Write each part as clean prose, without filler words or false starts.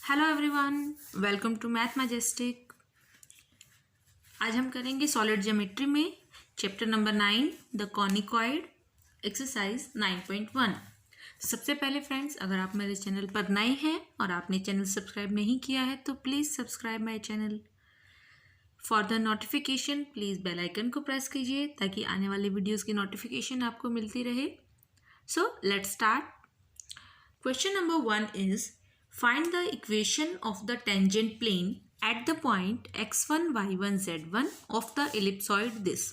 Hello everyone, welcome to Math Majestic. आज हम करेंगे सॉलिड ज्योमेट्री में chapter number 9 the conicoid exercise 9.1। सबसे पहले फ्रेंड्स, अगर आप मेरे चैनल पर नए हैं और आपने चैनल सब्सक्राइब नहीं किया है तो please subscribe my channel. For the notification please bell icon को प्रेस कीजिए ताकि आने वाले वीडियोज़ की नोटिफिकेशन आपको मिलती रहे। So let's start. Question number 1 is find the equation of the tangent plane at the point x1, y1, z1 of the ellipsoid this.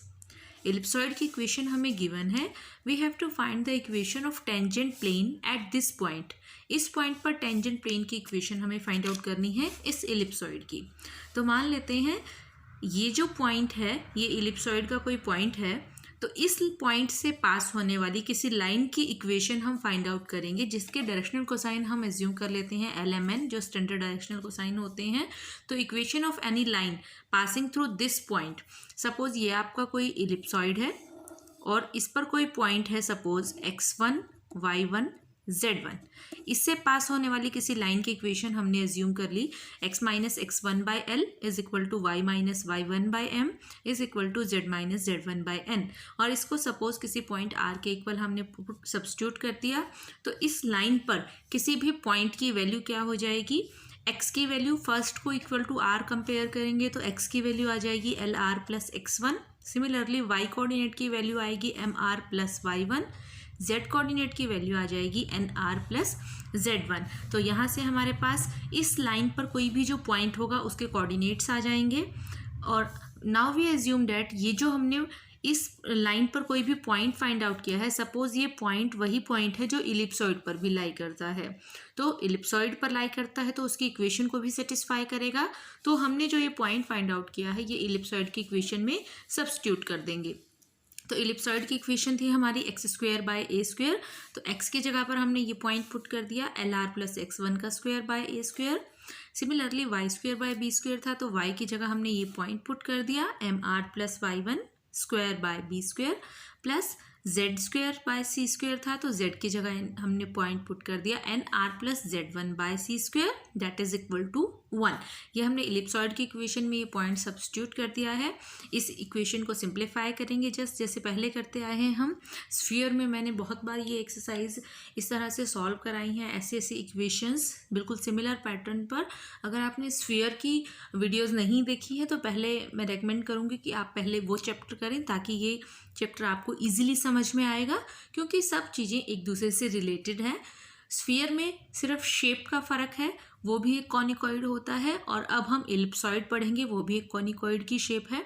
Ellipsoid की equation हमें given है. We have to find the equation of tangent plane at this point. इस point पर tangent plane की equation हमें find out करनी है इस ellipsoid की. तो मान लेते हैं ये जो point है ये ellipsoid का कोई point है, तो इस पॉइंट से पास होने वाली किसी लाइन की इक्वेशन हम फाइंड आउट करेंगे जिसके डायरेक्शनल कोसाइन हम एज्यूम कर लेते हैं LMN, जो स्टैंडर्ड डायरेक्शनल कोसाइन होते हैं। तो equation of any line passing through this point, suppose ये आपका कोई इलिप्सॉइड है और इस पर कोई पॉइंट है सपोज x1, y1, z1। इससे पास होने वाली किसी लाइन की इक्वेशन हमने एज्यूम कर ली x minus x1 by L is equal to y minus y1 by M is equal to z minus z1 by N, और इसको सपोज किसी पॉइंट r के इक्वल हमने सब्स्टिट्यूट कर दिया। तो इस लाइन पर किसी भी पॉइंट की वैल्यू क्या हो जाएगी, x की वैल्यू फर्स्ट को इक्वल टू r कंपेयर करेंगे तो x की वैल्यू आ जाएगी LR plus x1। Similarly y coordinate की वैल्यू आएगी MR plus y1, z coordinate की वैल्यू आ जाएगी NR प्लस z1। तो यहाँ से हमारे पास इस लाइन पर कोई भी जो पॉइंट होगा उसके कोऑर्डिनेट्स आ जाएंगे। और नाउ वी एज्यूम डैट ये जो हमने इस लाइन पर कोई भी पॉइंट फाइंड आउट किया है, सपोज ये पॉइंट वही पॉइंट है जो इलिप्सॉइड पर भी लाई करता है। तो इलिप्सॉइड पर लाई करता है तो उसकी इक्वेशन को भी सेटिस्फाई करेगा। तो हमने जो ये पॉइंट फाइंड आउट किया है ये इलिप्सॉइड की इक्वेशन में सब्स्टिट्यूट कर देंगे। तो इलिप्सॉइड की इक्वेशन थी हमारी x square by A square, तो एक्स की जगह पर हमने ये पॉइंट पुट कर दिया LR प्लस x1 का square by A square. Similarly Y square by B square था तो y की जगह हमने ये पॉइंट पुट कर दिया MR plus y1 square by B square plus z square by C square था तो z की जगह हमने पॉइंट पुट कर दिया NR plus z1 by C square that is equal to 1। ये हमने इलिप्सॉइड की इक्वेशन में ये पॉइंट सब्स्टिट्यूट कर दिया है। इस इक्वेशन को सिंप्लीफाई करेंगे जस्ट जैसे पहले करते आए हैं हम। स्फीयर में मैंने बहुत बार ये एक्सरसाइज इस तरह से सॉल्व कराई हैं, ऐसी ऐसी इक्वेशंस बिल्कुल सिमिलर पैटर्न पर। अगर आपने स्फीयर की वीडियोज़ नहीं देखी है तो पहले मैं रेकमेंड करूँगी कि आप पहले वो चैप्टर करें ताकि ये चैप्टर आपको ईजिली समझ में आएगा, क्योंकि सब चीज़ें एक दूसरे से रिलेटेड हैं। स्फीयर में सिर्फ शेप का फ़र्क है, वो भी एक कॉनिकॉइड होता है, और अब हम इलिप्सॉइड पढ़ेंगे वो भी एक कॉनिकॉइड की शेप है।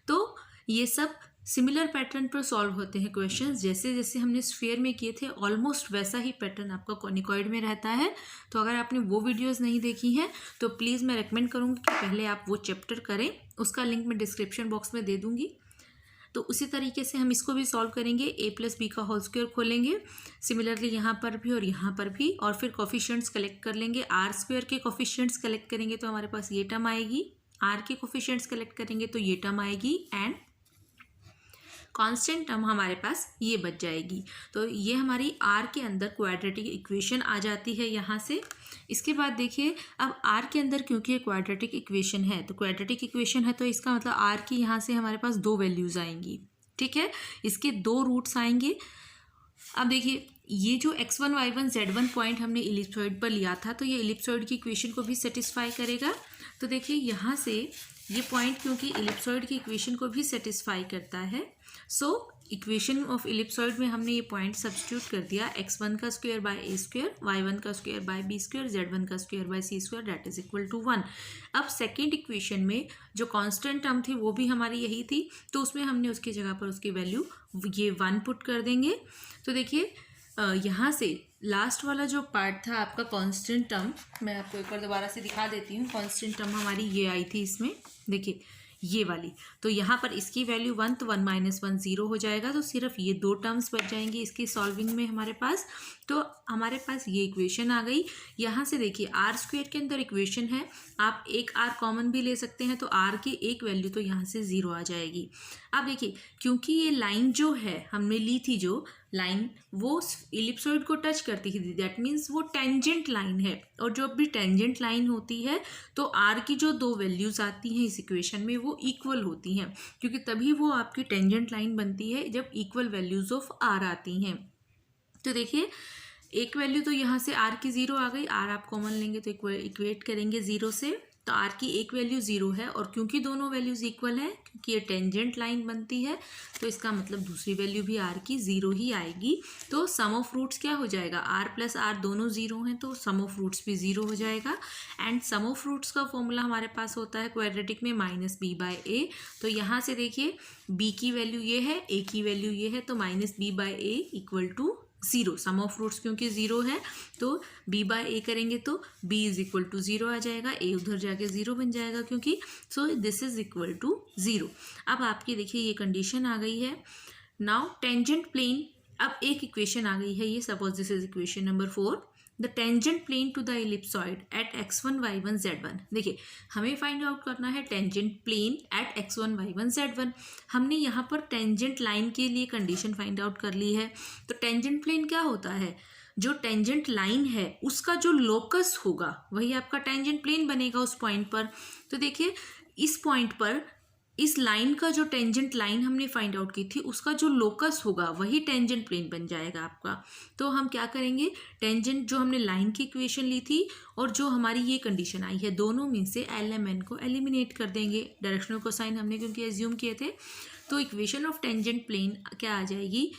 तो ये सब सिमिलर पैटर्न पर सॉल्व होते हैं क्वेश्चंस, जैसे जैसे हमने स्फीयर में किए थे ऑलमोस्ट वैसा ही पैटर्न आपका कॉनिकॉइड में रहता है। तो अगर आपने वो वीडियोस नहीं देखी हैं तो प्लीज़ मैं रेकमेंड करूँगी कि पहले आप वो चैप्टर करें, उसका लिंक मैं डिस्क्रिप्शन बॉक्स में दे दूँगी। तो उसी तरीके से हम इसको भी सॉल्व करेंगे। a प्लस बी का होल स्क्वायर खोलेंगे, सिमिलरली यहाँ पर भी और यहाँ पर भी, और फिर कोफिशिएंट्स कलेक्ट कर लेंगे। आर स्क्वायर के कोफिशिएंट्स कलेक्ट करेंगे तो हमारे पास ये टर्म आएगी, आर के कोफिशिएंट्स कलेक्ट करेंगे तो ये टर्म आएगी, एंड कांस्टेंट टर्म हमारे पास ये बच जाएगी। तो ये हमारी आर के अंदर क्वाड्रेटिक इक्वेशन आ जाती है यहाँ से। इसके बाद देखिए, अब आर के अंदर क्योंकि ये क्वाड्रेटिक इक्वेशन है, तो क्वाड्रेटिक इक्वेशन है तो इसका मतलब आर की यहाँ से हमारे पास दो वैल्यूज़ आएंगी, ठीक है, इसके दो रूट्स आएंगे। अब देखिए ये जो x1, y1, z1 पॉइंट हमने इलिप्सॉइड पर लिया था तो ये इलिप्सॉइड की इक्वेशन को भी सेटिस्फाई करेगा। तो देखिए यहाँ से ये पॉइंट क्योंकि इलिप्सॉइड की इक्वेशन को भी सेटिस्फाई करता है, सो इक्वेशन ऑफ इलिप्सॉइड में हमने ये पॉइंट सब्स्टिट्यूट कर दिया x1 का square by A square, y1 का square by B square, z1 का square by C square that is equal to 1। अब सेकेंड इक्वेशन में जो कांस्टेंट टर्म थी वो भी हमारी यही थी, तो उसमें हमने उसकी जगह पर उसकी वैल्यू ये 1 पुट कर देंगे। तो देखिए यहाँ से लास्ट वाला जो पार्ट था आपका कांस्टेंट टर्म, मैं आपको एक बार दोबारा से दिखा देती हूँ। कांस्टेंट टर्म हमारी ये आई थी इसमें, देखिए ये वाली, तो यहाँ पर इसकी वैल्यू 1 तो 1 माइनस 1 0 हो जाएगा, तो सिर्फ ये दो टर्म्स बच जाएंगी इसकी सॉल्विंग में हमारे पास। तो हमारे पास ये इक्वेशन आ गई। यहाँ से देखिए आर स्क्वायर के अंदर इक्वेशन है, आप एक आर कॉमन भी ले सकते हैं तो आर की एक वैल्यू तो यहाँ से 0 आ जाएगी। अब देखिए, क्योंकि ये लाइन जो है हमने ली थी, जो लाइन वो इलिप्सॉइड को टच करती थी, दैट मीन्स वो टेंजेंट लाइन है। और जो भी टेंजेंट लाइन होती है तो आर की जो दो वैल्यूज आती हैं इस इक्वेशन में वो इक्वल होती हैं, क्योंकि तभी वो आपकी टेंजेंट लाइन बनती है जब इक्वल वैल्यूज ऑफ आर आती हैं। तो देखिए, एक वैल्यू तो यहाँ से आर की 0 आ गई, आर आप कॉमन लेंगे तो इक्वेट करेंगे 0 से, तो आर की एक वैल्यू 0 है। और क्योंकि दोनों वैल्यूज इक्वल है, क्योंकि ये टेंजेंट लाइन बनती है, तो इसका मतलब दूसरी वैल्यू भी आर की 0 ही आएगी। तो सम ऑफ रूट्स क्या हो जाएगा, आर प्लस आर दोनों 0 हैं, तो सम ऑफ रूट्स भी 0 हो जाएगा। एंड सम ऑफ रूट्स का फॉर्मूला हमारे पास होता है क्वाड्रेटिक में -b/a। तो यहाँ से देखिए, b की वैल्यू ये है, a की वैल्यू ये है, तो -b/a equal to 0। Sum of roots क्योंकि 0 है तो b/a करेंगे तो b इज इक्वल टू 0 आ जाएगा, a उधर जाके 0 बन जाएगा, क्योंकि so this is equal to 0। अब आपकी देखिए ये कंडीशन आ गई है। नाउ टेंजेंट प्लेन, अब एक इक्वेशन आ गई है ये, suppose this is equation number 4, the tangent plane to the ellipsoid at x1 y1 z1। देखिए, हमें फाइंड आउट करना है tangent plane at x1 y1 z1। हमने यहाँ पर टेंजेंट लाइन के लिए कंडीशन फाइंड आउट कर ली है। तो टेंजेंट प्लेन क्या होता है, जो टेंजेंट लाइन है उसका जो लोकस होगा वही आपका टेंजेंट प्लेन बनेगा उस पॉइंट पर। तो देखिए, इस पॉइंट पर इस लाइन का जो टेंजेंट लाइन हमने फाइंड आउट की थी उसका जो लोकस होगा वही टेंजेंट प्लेन बन जाएगा आपका। तो हम क्या करेंगे, टेंजेंट जो हमने लाइन की इक्वेशन ली थी और जो हमारी ये कंडीशन आई है, दोनों में से LMN को एलिमिनेट कर देंगे। डायरेक्शनल कोसाइन हमने क्योंकि एज्यूम किए थे, तो इक्वेशन ऑफ टेंजेंट प्लेन क्या आ जाएगी,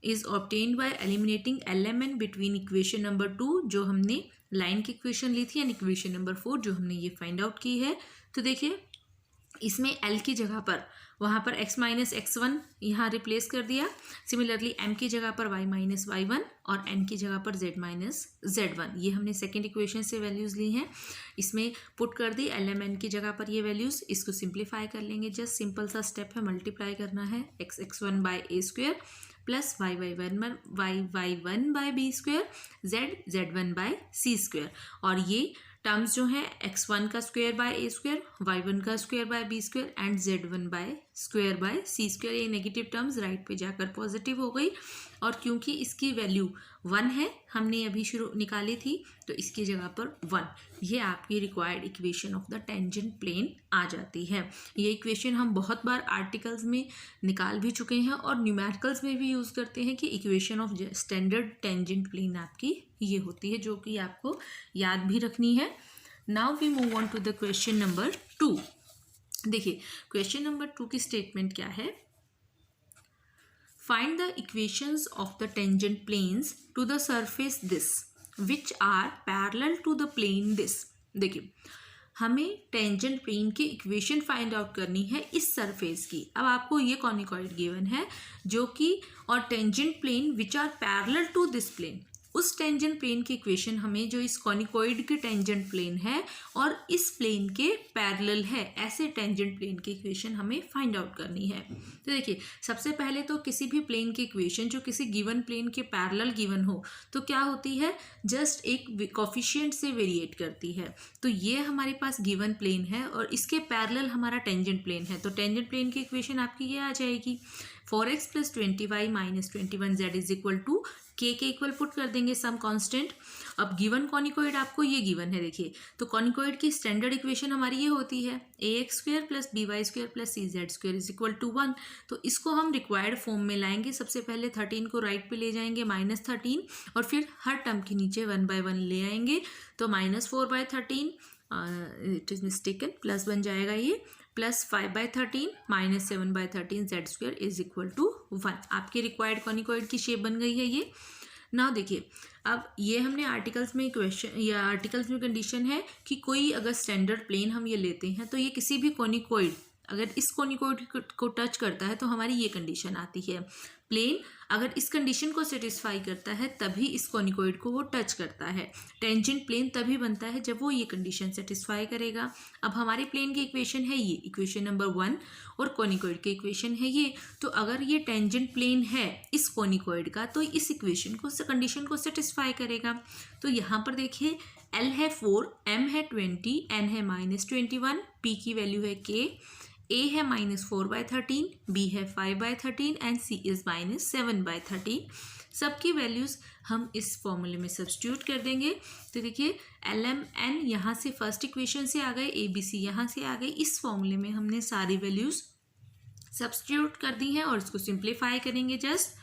is obtained by eliminating LMN between equation number 2 जो हमने लाइन की इक्वेशन ली थी एंड इक्वेशन नंबर 4 जो हमने ये फाइंड आउट की है। तो देखिए, इसमें L की जगह पर वहाँ पर x माइनस x1 यहाँ रिप्लेस कर दिया। सिमिलरली M की जगह पर y माइनस y1 और N की जगह पर z माइनस z1, ये हमने सेकेंड इक्वेशन से वैल्यूज़ ली हैं, इसमें पुट कर दी LMN की जगह पर ये वैल्यूज़। इसको सिंप्लीफाई कर लेंगे, जस्ट सिंपल सा स्टेप है, मल्टीप्लाई करना है x1 by a square plus y1 by b square z1 by c square. और ये टर्म्स जो है x1 का square bye a square, y1 का square bye b square and z1 bye square by c square, ये negative terms right पे जाकर positive हो गई। और क्योंकि इसकी वैल्यू 1 है, हमने अभी शुरू निकाली थी, तो इसकी जगह पर 1, ये आपकी required equation of the tangent plane आ जाती है। ये इक्वेशन हम बहुत बार आर्टिकल्स में निकाल भी चुके हैं और न्यूमेरिकल्स में भी यूज़ करते हैं कि equation of standard tangent plane आपकी ये होती है, जो कि आपको याद भी रखनी है। Now we move on to the question number 2। देखिए, क्वेश्चन नंबर 2 की स्टेटमेंट क्या है, find the equations of the tangent planes to the surface this which are parallel to the plane this. देखिए, हमें टेंजेंट प्लेन की equation find out करनी है इस सरफेस की। अब आपको ये कॉनिकॉइड गिवन है जो कि, और tangent plane which are parallel to this plane, उस टेंजेंट प्लेन की इक्वेशन हमें जो इस कॉनिकॉइड के टेंजेंट प्लेन है और इस प्लेन के पैरेलल है, ऐसे टेंजेंट प्लेन की इक्वेशन हमें फाइंड आउट करनी है। तो देखिए, सबसे पहले तो किसी भी प्लेन की इक्वेशन जो किसी गिवन प्लेन के पैरेलल गिवन हो तो क्या होती है, जस्ट एक कोफिशिएंट से वेरिएट करती है। तो ये हमारे पास गिवन प्लेन है और इसके पैरेलल हमारा टेंजेंट प्लेन है, तो टेंजेंट प्लेन की इक्वेशन आपकी ये आ जाएगी, 4x plus 20y minus 21z is equal to k के इक्वल पुट कर देंगे सम कांस्टेंट। अब गिवन कॉनिकॉइड आपको ये गिवन है, देखिए, तो कॉनिकॉइड की स्टैंडर्ड इक्वेशन हमारी ये होती है ax square plus by square plus cz square is equal to 1। तो इसको हम रिक्वायर्ड फॉर्म में लाएंगे। सबसे पहले 13 को राइट पे ले जाएंगे, -13, और फिर हर टर्म के नीचे 1 by 1 ले आएंगे, तो -4/13 इट इज मिस्टेकन, प्लस बन जाएगा ये, plus 5/13 minus 7/13 z square is equal to 1। आपके रिक्वायर्ड कॉनिकॉइड की शेप बन गई है ये। नाउ देखिए, अब ये हमने आर्टिकल्स में क्वेश्चन या आर्टिकल्स में कंडीशन है कि कोई अगर स्टैंडर्ड प्लेन हम ये लेते हैं तो ये किसी भी कॉनिकॉइड अगर इस कॉनिकॉइड को टच करता है तो हमारी ये कंडीशन आती है, प्लेन अगर इस कंडीशन को सेटिस्फाई करता है तभी इस कॉनिकॉइड को वो टच करता है। टेंजेंट प्लेन तभी बनता है जब वो ये कंडीशन सेटिस्फाई करेगा। अब हमारे प्लेन की इक्वेशन है ये, इक्वेशन नंबर 1, और कॉनिकॉइड की इक्वेशन है ये। तो अगर ये टेंजेंट प्लेन है इस कॉनिकॉइड का तो इस इक्वेशन को, कंडीशन को सेटिस्फाई करेगा। तो यहाँ पर देखिए, L है 4, M है 20, N है -21, P की वैल्यू है K, ए है -4/13, बी है 5/13 एंड सी इज़ -7/13। सबकी वैल्यूज़ हम इस फॉर्मूले में सब्स्टिट्यूट कर देंगे। तो देखिए LMN यहाँ से फर्स्ट इक्वेशन से आ गए, ABC यहाँ से आ गई। इस फॉर्मूले में हमने सारी वैल्यूज़ सब्स्टिट्यूट कर दी हैं और इसको सिंप्लीफाई करेंगे। जस्ट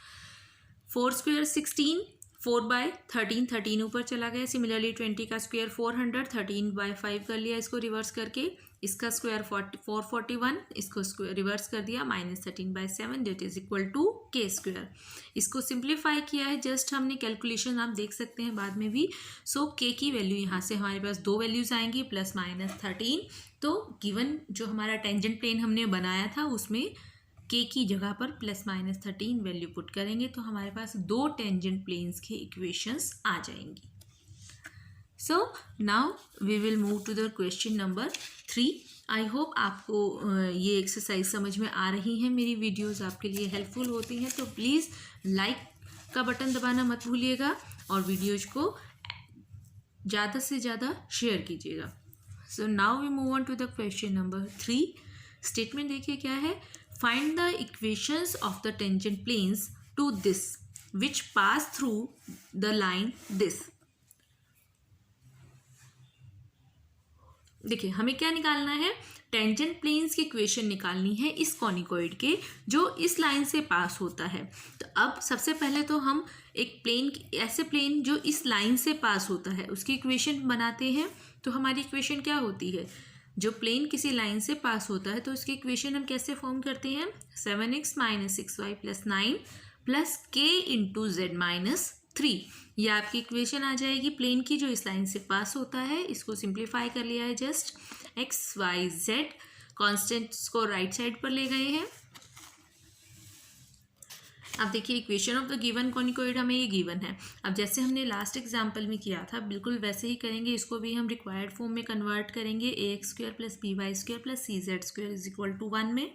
4 स्क्वायर 16, 4/13, 13 ऊपर चला गया। सिमिलरली 20 का स्क्वायर 400, 13/5 कर लिया इसको रिवर्स करके। इसका स्क्वायर 441, इसको स्क्वायर रिवर्स कर दिया -13/7 that is equal to k square. इसको सिंप्लीफाई किया है, जस्ट हमने कैलकुलेशन आप देख सकते हैं बाद में भी। सो k की वैल्यू यहाँ से हमारे पास दो वैल्यूज आएंगी +-13। तो गिवन जो हमारा टेंजेंट प्लेन हमने बनाया था उसमें k की जगह पर +-13 वैल्यू पुट करेंगे तो हमारे पास दो टेंजेंट प्लेन्स के इक्वेशंस आ जाएंगी। So now we will move to the question number 3। I hope आपको ये एक्सरसाइज समझ में आ रही है। मेरी वीडियोस आपके लिए हेल्पफुल होती हैं तो प्लीज़ लाइक का बटन दबाना मत भूलिएगा और वीडियोज को ज़्यादा से ज़्यादा शेयर कीजिएगा। So now we move on to the question number 3। Statement देखिए क्या है। Find the equations of the tangent planes to this which pass through the line this. देखिए हमें क्या निकालना है, टेंजेंट प्लेन्स की इक्वेशन निकालनी है इस कॉनिकॉइड के जो इस लाइन से पास होता है। तो अब सबसे पहले तो हम एक प्लेन, ऐसे प्लेन जो इस लाइन से पास होता है उसकी इक्वेशन बनाते हैं। तो हमारी इक्वेशन क्या होती है, जो प्लेन किसी लाइन से पास होता है तो उसकी इक्वेशन हम कैसे फॉर्म करते हैं, 7x - 6y + 9 + k × z - 3। ये आपकी इक्वेशन आ जाएगी प्लेन की जो इस लाइन से पास होता है। इसको सिंप्लीफाई कर लिया है, just x y z constants को राइट साइड पर ले गए हैं। अब देखिए equation of the given conicoid हमें ये गिवन है। अब जैसे हमने लास्ट एग्जाम्पल में किया था बिल्कुल वैसे ही करेंगे। इसको भी हम रिक्वायर्ड फॉर्म में कन्वर्ट करेंगे, ax² + by² + cz² = 1 में।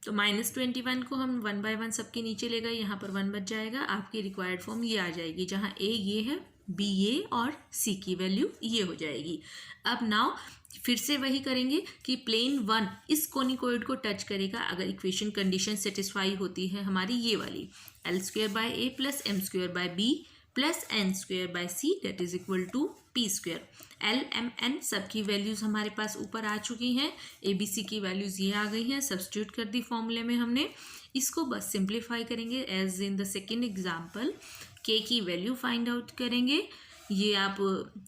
तो -21 को हम 1/1 सबके नीचे ले गए, यहाँ पर 1 बच जाएगा। आपकी रिक्वायर्ड फॉर्म ये आ जाएगी जहाँ a ये है, b ये और c की वैल्यू ये हो जाएगी। अब नाउ फिर से वही करेंगे कि प्लेन 1 इस कोनिकॉइड को टच करेगा अगर इक्वेशन कंडीशन सेटिस्फाई होती है हमारी ये वाली, L² + a + m² b + n² c that is equal to p²। LMN सबकी वैल्यूज़ हमारे पास ऊपर आ चुकी हैं। ABC की वैल्यूज़ ये आ गई हैं, सब्स्टिट्यूट कर दी फॉर्मूले में हमने। इसको बस सिंप्लीफाई करेंगे as in the second example. k की वैल्यू फाइंड आउट करेंगे। ये आप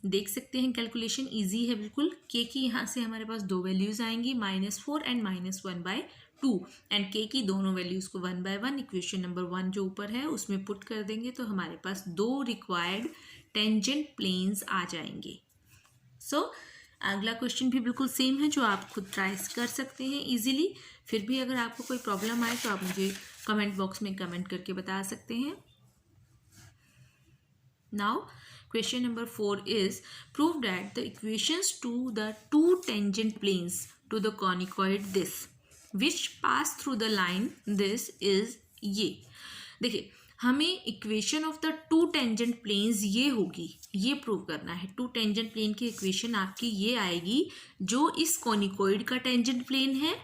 देख सकते हैं कैलकुलेशन इजी है बिल्कुल। k की यहाँ से हमारे पास दो वैल्यूज़ आएंगी, -4 एंड -1/2 एंड k की दोनों वैल्यूज़ को 1/1 इक्वेशन नंबर 1 जो ऊपर है उसमें पुट कर देंगे तो हमारे पास दो रिक्वायर्ड टेंजेंट प्लेन्स आ जाएंगे। सो अगला क्वेश्चन भी बिल्कुल सेम है जो आप खुद ट्राई कर सकते हैं इजीली। फिर भी अगर आपको कोई प्रॉब्लम आए तो आप मुझे कमेंट बॉक्स में कमेंट करके बता सकते हैं। Now question number 4 is prove that the equations to the two tangent planes to the conicoid this which pass through the line this is ये। देखिए हमें equation of the two tangent planes ये होगी, ये प्रूव करना है। Two tangent plane की equation आपकी ये आएगी जो इस कॉनिकॉइड का टेंजेंट प्लेन है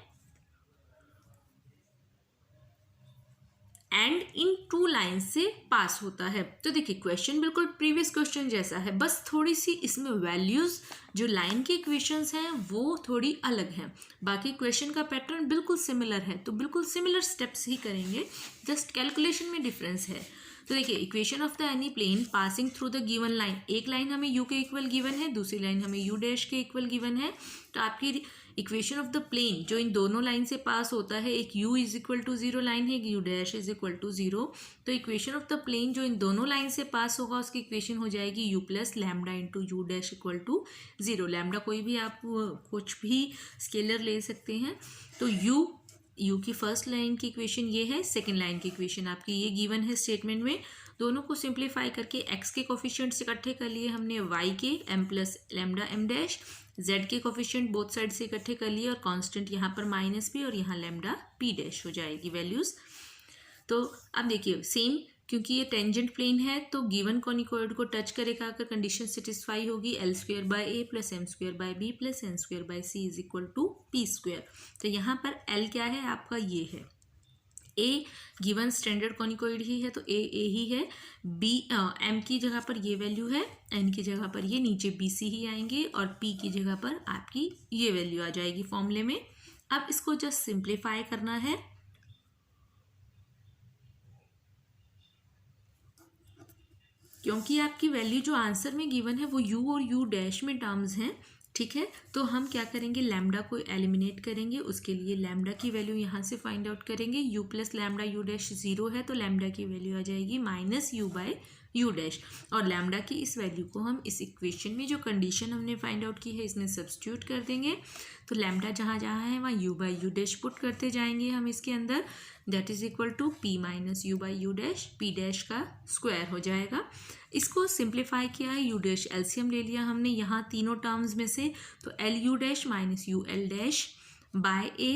एंड इन टू लाइन से पास होता है। तो देखिए क्वेश्चन बिल्कुल प्रीवियस क्वेश्चन जैसा है, बस थोड़ी सी इसमें वैल्यूज जो लाइन के इक्वेशंस हैं वो थोड़ी अलग हैं। बाकी क्वेश्चन का पैटर्न बिल्कुल सिमिलर है, तो बिल्कुल सिमिलर स्टेप्स ही करेंगे, जस्ट कैलकुलेशन में डिफरेंस है। तो देखिए equation of the any plane passing through the given line, एक लाइन हमें u के इक्वल गिवन है, दूसरी लाइन हमें u डैश के इक्वल गिवन है। तो आपकी इक्वेशन ऑफ द प्लेन जो इन दोनों लाइन से पास होता है, एक u = 0 लाइन है, एक u डैश = 0। तो इक्वेशन ऑफ द प्लेन जो इन दोनों लाइन से पास होगा उसकी इक्वेशन हो जाएगी u + λ × u डैश = 0। लैम्डा कोई भी आप कुछ भी स्केलर ले सकते हैं। तो u की फर्स्ट लाइन की इक्वेशन ये है, सेकेंड लाइन की इक्वेशन आपकी ये गिवन है स्टेटमेंट में। दोनों को सिंप्लीफाई करके x के कोफिशिएंट्स इकट्ठे कर लिए हमने, y के m + λ m', z के कोफिशिएंट बोथ साइड से इकट्ठे कर लिए और कांस्टेंट यहाँ पर -p और यहाँ λ p' हो जाएगी वैल्यूज़। तो अब देखिए सेम क्योंकि ये टेंजेंट प्लेन है तो गिवन कॉनिकॉइड को टच करेगा अगर कंडीशन सेटिस्फाई होगी, L square by A plus M square by B plus N square by C is equal to P square. तो यहाँ पर एल क्या है आपका, ये है ए, गिवन स्टैंडर्ड कॉनिकॉइड ही है तो ए ही है, बी एम की जगह पर ये वैल्यू है, एन की जगह पर ये नीचे बी सी ही आएंगे और पी की जगह पर आपकी ये वैल्यू आ जाएगी फॉर्मूले में। अब इसको जस्ट सिंप्लीफाई करना है, क्योंकि आपकी वैल्यू जो आंसर में गिवन है वो u और u डैश में टर्म्स हैं, ठीक है। तो हम क्या करेंगे, लैम्डा को एलिमिनेट करेंगे, उसके लिए लैम्डा की वैल्यू यहाँ से फाइंड आउट करेंगे। u plus lambda u dash 0 है तो लैम्डा की वैल्यू आ जाएगी minus u by u dash, और लैम्डा की इस वैल्यू को हम इस इक्वेशन में जो कंडीशन हमने फाइंड आउट की है इसमें सब्स्टिट्यूट कर देंगे। तो लैम्डा जहाँ जहाँ है वहाँ u by u dash put करते जाएंगे हम इसके अंदर, that is equal to p minus u by u dash, p dash का स्क्वायर हो जाएगा। इसको सिंप्लीफाई किया है, u डैश एलसीएम ले लिया हमने यहाँ तीनों टर्म्स में से, तो L U dash minus U L dash by A,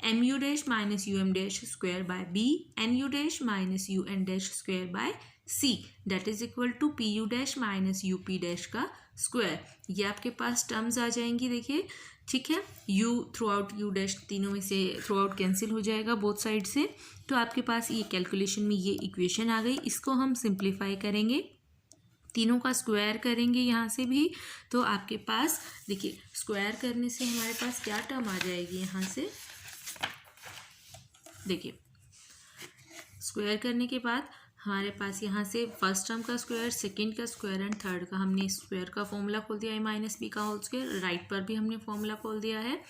M U dash minus U M dash square by B, N U dash minus U N dash square by C, that is equal to P U dash minus U P dash का square. ये आपके पास terms आ जाएंगी, देखिए, ठीक है। u through out u dash तीनों में से थ्रू आउट कैंसिल हो जाएगा बोथ साइड से, तो आपके पास ये कैलकुलेशन में ये इक्वेशन आ गई। इसको हम सिंप्लीफाई करेंगे, तीनों का स्क्वायर करेंगे यहाँ से भी, तो आपके पास देखिए स्क्वायर करने से हमारे पास क्या टर्म आ जाएगी, यहाँ से देखिए स्क्वायर करने के बाद हमारे पास यहाँ से फर्स्ट टर्म का स्क्वायर, सेकंड का स्क्वायर एंड थर्ड का हमने स्क्वायर का फॉर्मूला खोल दिया है माइनस बी का होल स्क्वायर, राइट पर भी हमने फॉर्मूला खोल दिया है।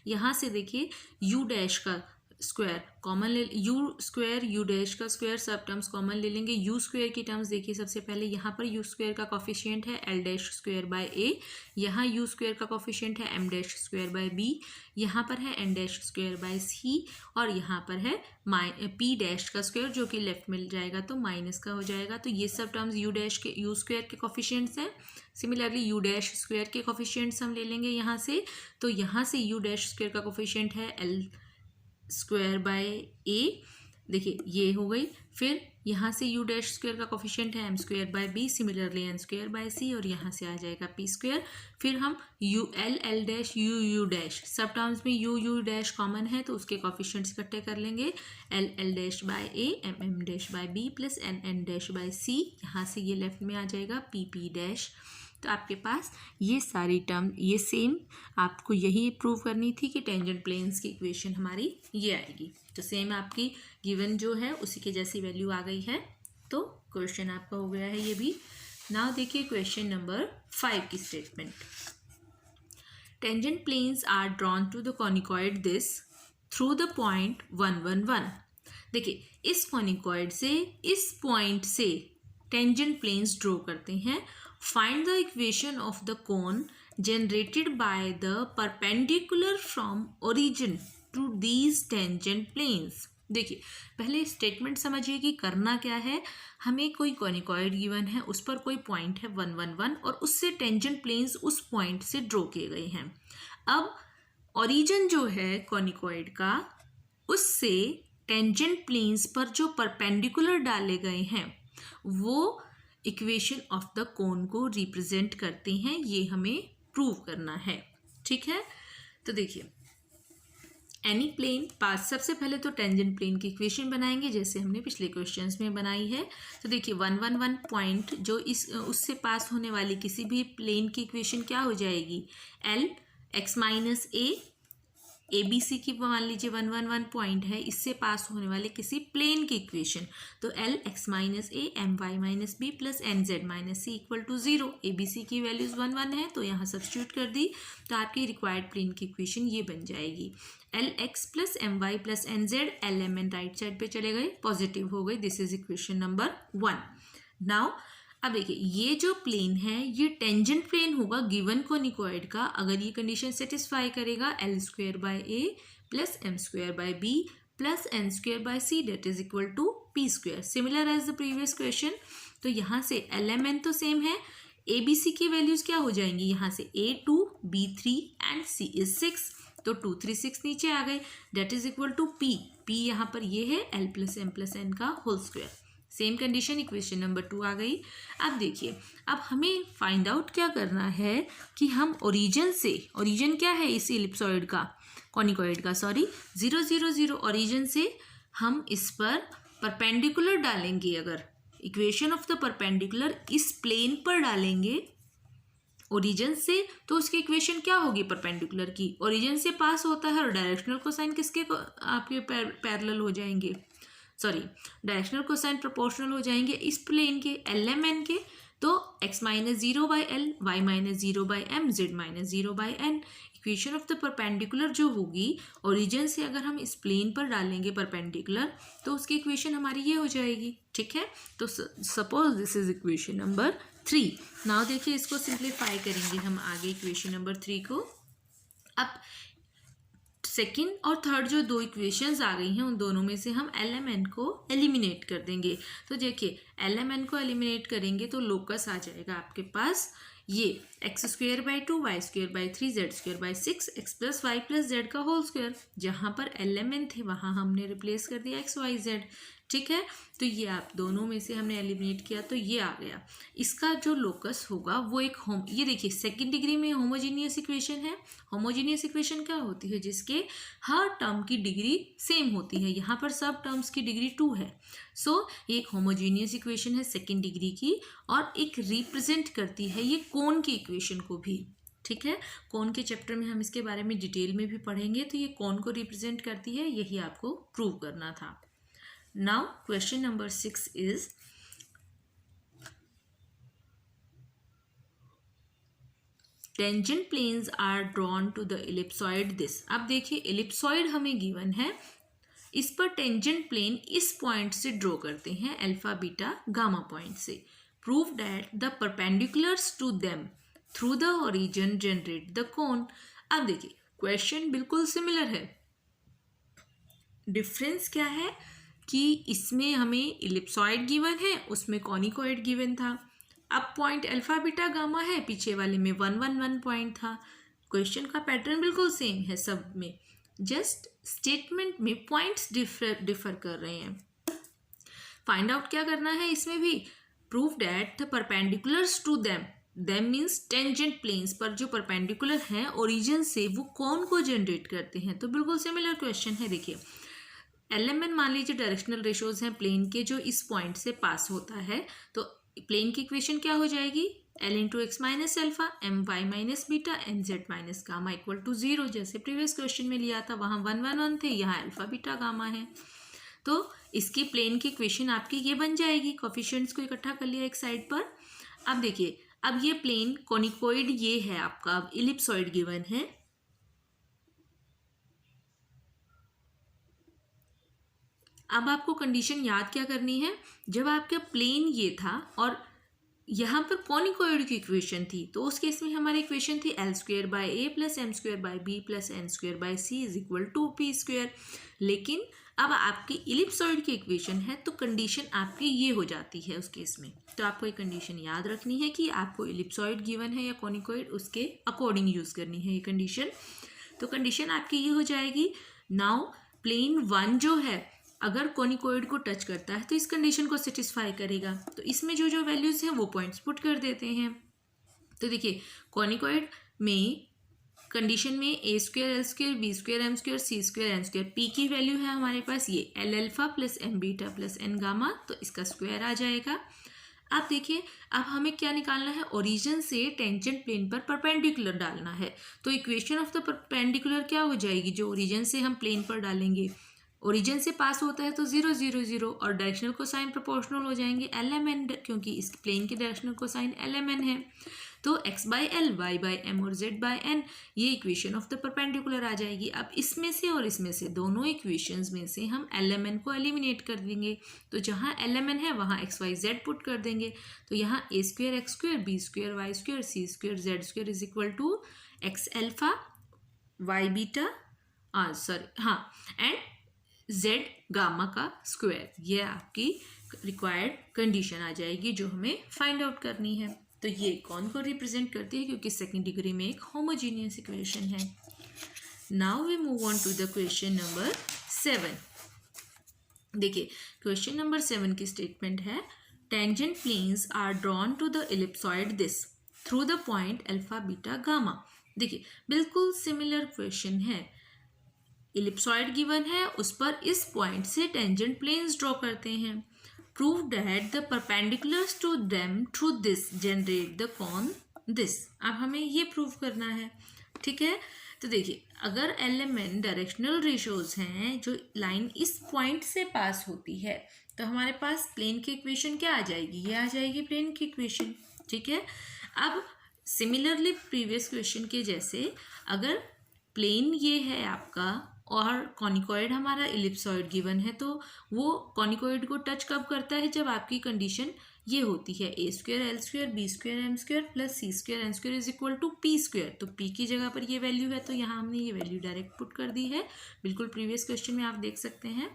यहाँ से देखिए यू डैश का स्क्वायर कॉमन ले, यू स्क्वायर यू डैश का स्क्वायर सब टर्म्स कॉमन ले लेंगे। यू स्क्वायर की टर्म्स देखिए, सबसे पहले यहाँ पर यू स्क्वायर का कॉफिशिएंट है L dash square by A, यहाँ यू स्क्वायर का कॉफिशिएंट है M dash square by B, यहाँ पर है N dash square by C, और यहाँ पर है पी डैश का स्क्वायर जो कि लेफ्ट में जाएगा तो माइनस का हो जाएगा। तो ये सब टर्म्स यू डैश के यू स्क्वायर के कॉफिशिएंट्स हैं। सिमिलरली यू डैश स्क्वायर के कॉफिशिएंट्स हम ले लेंगे यहाँ से, तो यहाँ से यू डैश स्क्वायर का कॉफिशिएंट है एल स्क्वायर बाय ए, देखिए ये हो गई। फिर यहाँ से यू डैश स्क्वायर का कॉफिशिएंट है M square by B, similarly N square by C, और यहाँ से आ जाएगा पी स्क्वायर। फिर हम U L L dash U U dash सब टर्म्स में यू यू डैश कॉमन है तो उसके कॉफिशिएंट्स इकट्ठे कर लेंगे, L L dash by A, M M dash by B plus N N dash by C, यहाँ से ये लेफ्ट में आ जाएगा पी पी डैश। तो आपके पास ये सारी टर्म, ये सेम आपको यही प्रूव करनी थी कि टेंजेंट प्लेन्स की इक्वेशन हमारी ये आएगी। तो सेम आपकी गिवन जो है उसी के जैसी वैल्यू आ गई है, तो क्वेश्चन आपका हो गया है ये भी। नाउ देखिए क्वेश्चन नंबर 5 की statement, tangent planes are drawn to the conicoid this through the point 1 1 1। देखिए इस कॉनिकॉइड से इस पॉइंट से टेंजेंट प्लेन्स ड्रॉ करते हैं। Find the equation of the cone generated by the perpendicular from origin to these tangent planes। देखिए पहले statement समझिए कि करना क्या है, हमें कोई कॉनिकॉइड गिवन है, उस पर कोई पॉइंट है 1 1 1 और उससे टेंजेंट प्लेन्स उस पॉइंट से ड्रॉ किए गए हैं। अब ओरिजिन जो है कॉनिकॉइड का, उससे टेंजेंट प्लेन्स पर जो परपेंडिकुलर डाले गए हैं वो इक्वेशन ऑफ द कोन को रिप्रेजेंट करते हैं, ये हमें प्रूव करना है, ठीक है। तो देखिए एनी प्लेन पास, सबसे पहले तो टेंजेंट प्लेन की इक्वेशन बनाएंगे जैसे हमने पिछले क्वेश्चंस में बनाई है। तो देखिए 1 1 1 पॉइंट जो इस उससे पास होने वाली किसी भी प्लेन की इक्वेशन क्या हो जाएगी, L X minus A B C की मान लीजिए 1 1 1 पॉइंट है, इससे पास होने वाले किसी प्लेन की इक्वेशन, तो L X minus A M Y minus B plus N Z minus C equal to 0। A B C की वैल्यूज 1 1 है तो यहाँ सब्स्टिट्यूट कर दी, तो आपकी रिक्वायर्ड प्लेन की इक्वेशन ये बन जाएगी, L X plus M Y plus N Z, L M N right side पे चले गए, पॉजिटिव हो गई, this is equation number 1। Now अब देखिए ये जो प्लेन है ये टेंजेंट प्लेन होगा गिवन कोनिकॉइड का, अगर ये कंडीशन सेटिस्फाई करेगा, L square by A plus M square by B plus N square by C that is equal to P square, similar as the previous question. तो यहाँ से L M N तो same है, ए B C की values क्या हो जाएंगी, यहाँ से A 2 B 3 and C is 6, तो 2 3 6 नीचे आ गए, that is equal to P, P यहाँ पर ये है एल प्लस एम का whole square. Same condition equation number 2 आ गई। अब देखिए, अब हमें फाइंड आउट क्या करना है कि हम ओरिजिन से, ओरिजिन क्या है इस इलिप्सॉइड का, कॉनिकॉइड का, सॉरी, 0 0 0 ओरिजिन से हम इस पर परपेंडिकुलर डालेंगे। अगर इक्वेशन ऑफ द परपेंडिकुलर इस प्लेन पर डालेंगे ओरिजिन से, तो उसकी इक्वेशन क्या होगी परपेंडिकुलर की, ओरिजिन से पास होता है और डायरेक्शनल कोसाइन किसके आपके पैरेलल हो जाएंगे, सॉरी, डायरेक्शनल कोसाइन प्रोपोर्शनल हो जाएंगे इस प्लेन के LMN के। तो x minus 0/L, y minus 0/M, z minus 0/N। Equation of the perpendicular जो होगी ओरिजिन से अगर हम इस प्लेन पर डालेंगे परपेंडिकुलर, तो उसकी इक्वेशन हमारी ये हो जाएगी। ठीक है, तो suppose this is equation number 3। Now देखिए, इसको सिंप्लीफाई करेंगे हम आगे इक्वेशन नंबर 3 को। अब सेकेंड और थर्ड जो दो इक्वेशंस आ गई हैं, उन दोनों में से हम LMN को एलिमिनेट कर देंगे। तो देखिए, LMN को एलिमिनेट करेंगे तो लोकस आ जाएगा आपके पास ये x² 2 y² 3 z² 6 x plus Y plus Z का होल स्क्वायर। जहाँ पर LMN थे वहाँ हमने रिप्लेस कर दिया x y z। ठीक है, तो ये आप दोनों में से हमने एलिमिनेट किया तो ये आ गया। इसका जो लोकस होगा वो एक ये देखिए सेकंड डिग्री में होमोजीनियस इक्वेशन है। होमोजीनियस इक्वेशन क्या होती है, जिसके हर टर्म की डिग्री सेम होती है। यहाँ पर सब टर्म्स की डिग्री 2 है। सो ये एक होमोजीनियस इक्वेशन है सेकंड डिग्री की, और एक रिप्रेजेंट करती है ये कोन की इक्वेशन को भी। ठीक है, कोन के चैप्टर में हम इसके बारे में डिटेल में भी पढ़ेंगे। तो ये कोन को रिप्रेजेंट करती है, यही आपको प्रूव करना था। Now question number 6 is tangent planes are drawn to the ellipsoid this। अब देखिए, एलिप्सॉइड हमें गिवन है, इस पर टेंजेंट प्लेन इस पॉइंट से ड्रॉ करते हैं, अल्फा बीटा गामा पॉइंट से। Prove that the perpendiculars to them through the origin generate the cone. अब देखिए, क्वेश्चन बिल्कुल सिमिलर है, डिफरेंस क्या है कि इसमें हमें इलिप्सॉइड गिवन है, उसमें कॉनिकॉइड गिवन था। अब पॉइंट अल्फा बीटा गामा है, पीछे वाले में 1 1 1 पॉइंट था। क्वेश्चन का पैटर्न बिल्कुल सेम है सब में, जस्ट स्टेटमेंट में पॉइंट्स डिफर कर रहे हैं। फाइंड आउट क्या करना है इसमें भी, prove that the perpendiculars to them means tangent planes पर जो परपेंडिकुलर हैं ओरिजिन से, वो कौन को जनरेट करते हैं। तो बिल्कुल सिमिलर क्वेश्चन है। देखिए, LMN मान लीजिए डायरेक्शनल रेशोज हैं प्लेन के जो इस पॉइंट से पास होता है, तो प्लेन की इक्वेशन क्या हो जाएगी, L into X minus alpha M y minus beta N z minus gamma equal to 0। जैसे प्रीवियस क्वेश्चन में लिया था, वहाँ 1 1 1 थे, यहाँ अल्फा बीटा गामा है। तो इसकी प्लेन की इक्वेशन आपकी ये बन जाएगी। कोफिशिएंट्स को इकट्ठा कर लिया एक साइड पर। अब देखिए, अब ये प्लेन कॉनिकॉइड ये है आपका, अब इलिप्सॉइड गिवन है। अब आपको कंडीशन याद क्या करनी है, जब आपका प्लेन ये था और यहाँ पर कॉनिकॉइड की इक्वेशन थी, तो उस केस में हमारी इक्वेशन थी L² plus M² plus N² is equal to P²। लेकिन अब आपकी इलिप्सॉइड की इक्वेशन है, तो कंडीशन आपकी ये हो जाती है उस केस में। तो आपको एक कंडीशन याद रखनी है कि आपको इलिप्सॉइड गिवन है या कॉनिकॉइड, उसके अकॉर्डिंग यूज़ करनी है ये कंडीशन। तो कंडीशन आपकी ये हो जाएगी। नाउ प्लेन 1 जो है अगर कॉनिकॉइड को टच करता है तो इस कंडीशन को सेटिस्फाई करेगा। तो इसमें जो जो वैल्यूज़ हैं वो पॉइंट्स पुट कर देते हैं। तो देखिए, कॉनिकॉइड में कंडीशन में A² L² B² M² C² N², P की वैल्यू है हमारे पास ये L alpha plus M beta plus N gamma, तो इसका स्क्वायर आ जाएगा। अब देखिए, अब हमें क्या निकालना है, ओरिजिन से टेंजेंट प्लेन पर परपेंडिकुलर डालना है। तो इक्वेशन ऑफ द परपेंडिकुलर क्या हो जाएगी, जो ओरिजिन से हम प्लेन पर डालेंगे, ओरिजिन से पास होता है तो 0 0 0, और डायरेक्शनल कोसाइन प्रोपोर्शनल हो जाएंगे LMN, क्योंकि इस प्लेन के डायरेक्शनल कोसाइन LMN है। तो x/L, y/M और z/N, ये इक्वेशन ऑफ द परपेंडिकुलर आ जाएगी। अब इसमें से और इसमें से, दोनों इक्वेशंस में से हम LMN को एलिमिनेट कर देंगे। तो जहाँ LMN है वहाँ x y z पुट कर देंगे। तो यहाँ A² x² B² y² C² z² is equal to x alpha y beta and z gamma का स्क्वायर। ये आपकी रिक्वायर्ड कंडीशन आ जाएगी जो हमें फाइंड आउट करनी है। तो ये कौन को रिप्रेजेंट करती है, क्योंकि सेकंड डिग्री में एक होमोजीनियस इक्वेशन है। Now we move on to the question number 7। देखिए क्वेश्चन नंबर 7 की स्टेटमेंट है tangent planes are drawn to the ellipsoid this through the point alpha beta gamma. देखिए बिल्कुल सिमिलर क्वेश्चन है, ellipsoid given है, उस पर इस पॉइंट से टेंजेंट प्लेन्स ड्रॉ करते हैं। Prove that the perpendiculars to them through this generate the cone this. अब हमें ये प्रूव करना है, ठीक है। तो देखिए अगर एलिमेंट डायरेक्शनल रेशियोज हैं, जो लाइन इस पॉइंट से पास होती है, तो हमारे पास प्लेन की इक्वेशन क्या आ जाएगी, ये आ जाएगी प्लेन की इक्वेशन, ठीक है। अब सिमिलरली प्रीवियस क्वेश्चन के जैसे अगर प्लेन ये है आपका और कॉनिकॉइड हमारा इलिप्सॉइड गिवन है, तो वो कॉनिकॉइड को टच कब करता है, जब आपकी कंडीशन ये होती है A square L square B square M square plus C square N square is equal to P square. तो पी की जगह पर ये वैल्यू है, तो यहाँ हमने ये वैल्यू डायरेक्ट पुट कर दी है, बिल्कुल प्रीवियस क्वेश्चन में आप देख सकते हैं।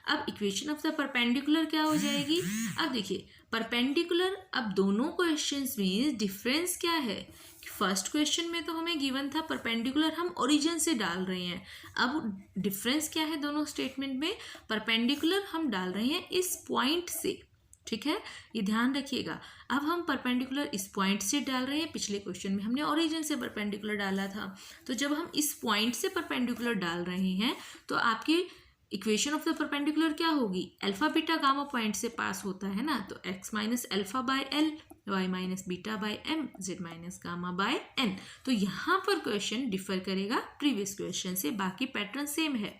अब इक्वेशन ऑफ द परपेंडिकुलर क्या हो जाएगी, अब देखिए परपेंडिकुलर, अब दोनों क्वेश्चंस में डिफरेंस क्या है, फर्स्ट क्वेश्चन में तो हमें गिवन था परपेंडिकुलर हम ओरिजिन से डाल रहे हैं, अब डिफरेंस क्या है दोनों स्टेटमेंट में, परपेंडिकुलर हम डाल रहे हैं इस पॉइंट से, ठीक है, ये ध्यान रखिएगा। अब हम परपेंडिकुलर इस पॉइंट से डाल रहे हैं, पिछले क्वेश्चन में हमने ओरिजिन से परपेंडिकुलर डाला था, तो जब हम इस पॉइंट से परपेंडिकुलर डाल रहे हैं तो आपकी इक्वेशन ऑफ द परपेंडिकुलर क्या होगी, अल्फा बीटा गामा पॉइंट से पास होता है ना, तो x minus alpha by L y minus beta by M z minus gamma by n। तो यहाँ पर क्वेश्चन डिफर करेगा प्रीवियस क्वेश्चन से, बाकी पैटर्न सेम है।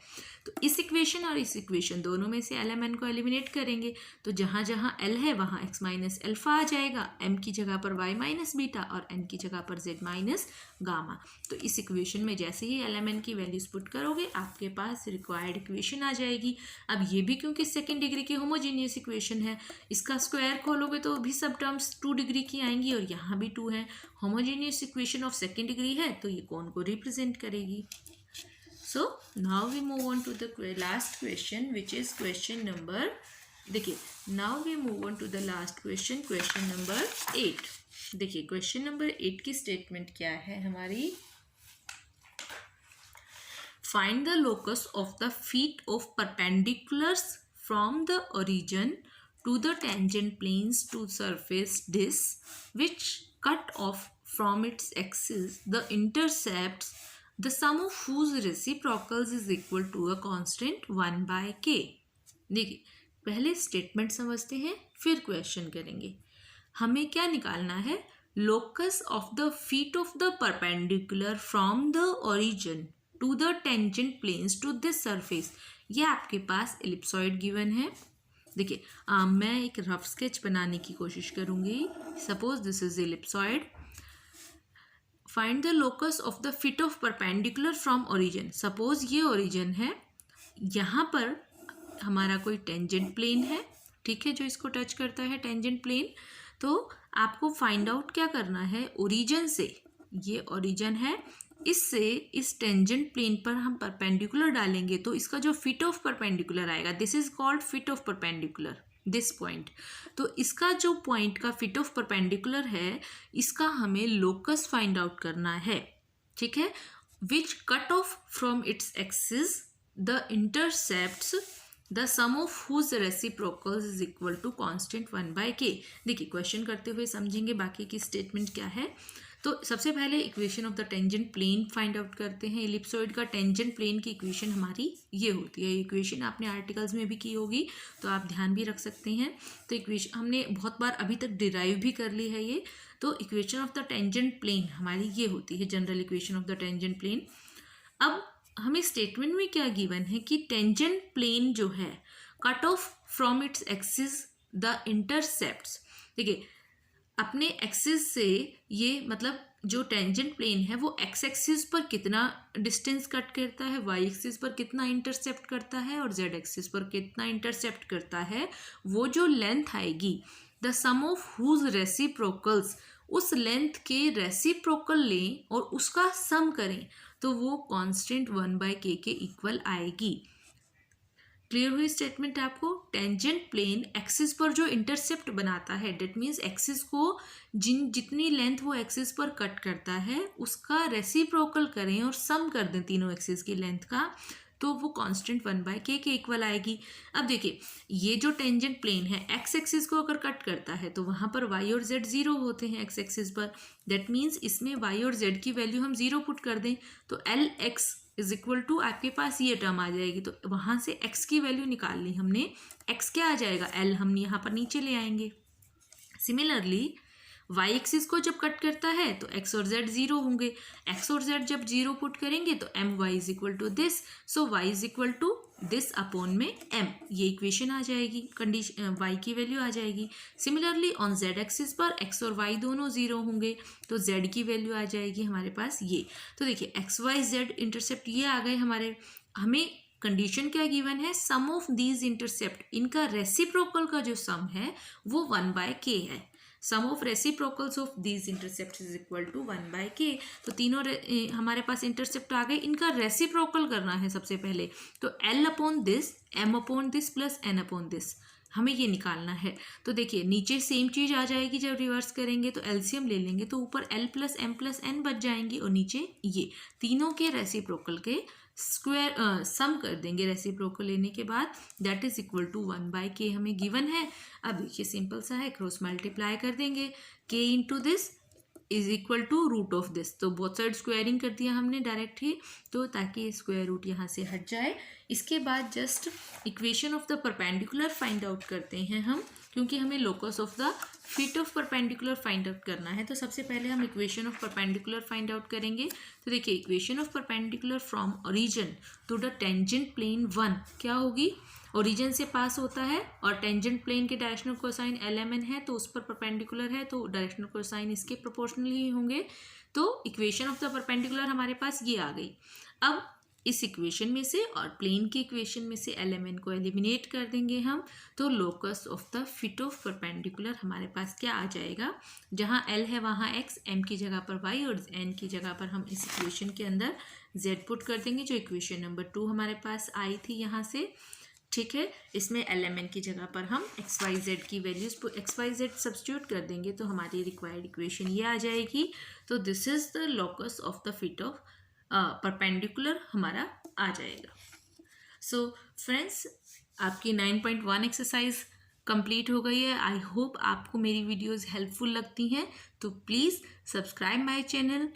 तो इस इक्वेशन और इस इक्वेशन दोनों में से एल एम एन को एलिमिनेट करेंगे, तो जहाँ जहाँ एल है वहाँ x माइनस अल्फा आ जाएगा, m की जगह पर y माइनस बीटा और n की जगह पर z माइनस गामा। तो इस इक्वेशन में जैसे ही एल एम एन की वैल्यूज पुट करोगे आपके पास रिक्वायर्ड इक्वेशन आ जाएगी। अब ये भी क्योंकि सेकेंड डिग्री की होमोजीनियस इक्वेशन है, इसका स्क्वायर खोलोगे तो भी सब टर्म्स 2 डिग्री की आएंगी और यहाँ भी 2 है, homogeneous equation of second degree है, तो ये कौन को रिप्रेजेंट करेगी। So now we move on to the last question, which is question number, देखिए now we move on to the last question, question number 8। देखिए क्वेश्चन नंबर 8 की statement क्या है हमारी, find the locus of the feet of perpendiculars from the origin to the tangent planes to surface disk which cut off from its axis the intercepts the sum of whose reciprocals is equal to a constant 1 by k। देखिए पहले statement समझते हैं फिर question करेंगे। हमें क्या निकालना है, locus of the feet of the perpendicular from the origin to the tangent planes to this surface. ये आपके पास एलिप्सॉइड गिवन है। देखिए मैं एक रफ स्केच बनाने की कोशिश करूँगी। Suppose this is ellipsoid. Find the locus of the fit of perpendicular from origin. Suppose ये ओरिजिन है, यहाँ पर हमारा कोई टेंजेंट प्लेन है, ठीक है, जो इसको टच करता है टेंजेंट प्लेन। तो आपको फाइंड आउट क्या करना है, ओरिजिन से, ये ओरिजिन है, इससे इस टेंजेंट प्लेन पर हम परपेंडिकुलर डालेंगे तो इसका जो फिट ऑफ परपेंडिकुलर आएगा, this is called fit of perpendicular, this point. तो इसका जो पॉइंट का फिट ऑफ परपेंडिकुलर है, इसका हमें लोकस फाइंड आउट करना है, ठीक है, which cut off from its axis the intercepts the sum of whose reciprocals is equal to constant 1 by k। देखिए क्वेश्चन करते हुए समझेंगे बाकी की स्टेटमेंट क्या है। तो सबसे पहले equation of the tangent plane find out करते हैं। एलिप्सॉइड का टेंजेंट प्लेन की इक्वेशन हमारी ये होती है। इक्वेशन आपने आर्टिकल्स में भी की होगी तो आप ध्यान भी रख सकते हैं। तो इक्वेशन हमने बहुत बार अभी तक डिराइव भी कर ली है ये। तो equation of the tangent plane हमारी ये होती है, general equation of the tangent plane. अब हमें स्टेटमेंट में क्या गिवन है कि टेंजेंट प्लेन जो है cut off from its axis the intercepts. देखिए अपने एक्सिस से ये मतलब जो टेंजेंट प्लेन है वो एक्स एक्सिस पर कितना डिस्टेंस कट करता है, वाई एक्सिस पर कितना इंटरसेप्ट करता है और जेड एक्सिस पर कितना इंटरसेप्ट करता है, वो जो लेंथ आएगी the sum of whose reciprocals, उस लेंथ के रेसिप्रोकल लें और उसका सम करें तो वो कांस्टेंट 1 by k के इक्वल आएगी। क्लियर हुई स्टेटमेंट आपको। टेंजेंट प्लेन एक्सिस पर जो इंटरसेप्ट बनाता है, डेट मीन्स एक्सिस को जितनी लेंथ वो एक्सिस पर कट करता है उसका रेसिप्रोकल करें और सम कर दें तीनों एक्सिस की लेंथ का, तो वो कांस्टेंट 1/k के इक्वल आएगी। अब देखिए ये जो टेंजेंट प्लेन है एक्स एक्सिस को अगर कट करता है तो वहाँ पर y और z 0 होते हैं एक्स एक्सिस पर। दैट मीन्स इसमें y और z की वैल्यू हम 0 पुट कर दें तो L X is equal to आपके पास ये टर्म आ जाएगी। तो वहाँ से x की वैल्यू निकाल ली हमने, x क्या आ जाएगा l हम यहाँ पर नीचे ले आएंगे। सिमिलरली y एक्सिस को जब कट करता है तो x और z 0 होंगे, x और z जब 0 पुट करेंगे तो M Y is equal to this, so y is equal to this upon में m, ये इक्वेशन आ जाएगी, कंडीशन y की वैल्यू आ जाएगी। सिमिलरली ऑन z एक्सिस पर x और y दोनों 0 होंगे तो z की वैल्यू आ जाएगी हमारे पास ये। तो देखिए एक्स वाई जेड इंटरसेप्ट ये आ गए हमारे। हमें कंडीशन क्या गिवन है, सम ऑफ दीज इंटरसेप्ट, इनका रेसिप्रोकल का जो सम है वो 1/k है। Sum of reciprocals of these intercept is equal to 1/k। तो तीनों हमारे पास इंटरसेप्ट आ गए, इनका रेसिप्रोकल करना है सबसे पहले। तो l upon this, m upon this plus n upon this, हमें ये निकालना है। तो देखिए नीचे सेम चीज आ जाएगी, जब रिवर्स करेंगे तो एलसीएम ले लेंगे तो ऊपर l plus m plus n बच जाएंगी और नीचे ये तीनों के रेसिप्रोकल के स्क्वायर सम कर देंगे रेसिप्रोकल लेने के बाद, that is equal to 1/k हमें गिवन है। अब देखिए सिंपल सा है, क्रॉस मल्टीप्लाई कर देंगे, k into this is equal to root of this, तो बोथ साइड स्क्वायरिंग कर दिया हमने डायरेक्ट ही, तो ताकि स्क्वायर रूट यहाँ से हट जाए। इसके बाद just equation of the perpendicular find out करते हैं हम, क्योंकि हमें locus of the feet of perpendicular find out करना है। तो सबसे पहले हम equation of perpendicular find out करेंगे। तो देखिए equation of perpendicular from origin to the tangent plane 1 क्या होगी, ओरिजिन से पास होता है और टेंजेंट प्लेन के डायरेक्शनल कोसाइन LMN है तो उस पर परपेंडिकुलर है तो डायरेक्शनल कोसाइन इसके प्रोपोर्शनल ही होंगे। तो इक्वेशन ऑफ द परपेंडिकुलर हमारे पास ये आ गई। अब इस इक्वेशन में से और प्लेन की इक्वेशन में से LMN को एलिमिनेट कर देंगे हम, तो locus of the fit of perpendicular हमारे पास क्या आ जाएगा, जहाँ L है वहाँ x, M की जगह पर y और N की जगह पर हम इस इक्वेशन के अंदर z पुट कर देंगे, जो इक्वेशन नंबर 2 हमारे पास आई थी यहाँ से। ठीक है, इसमें LMN की जगह पर हम XYZ की वैल्यूज XYZ सब्स्टिट्यूट कर देंगे तो हमारी रिक्वायर्ड इक्वेशन ये आ जाएगी। तो this is the locus of the fit of perpendicular हमारा आ जाएगा। सो फ्रेंड्स, आपकी 9.1 एक्सरसाइज कंप्लीट हो गई है। आई होप आपको मेरी वीडियोस हेल्पफुल लगती हैं, तो please subscribe my channel,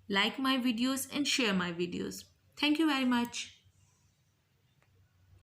like my videos and share my videos. Thank you very much.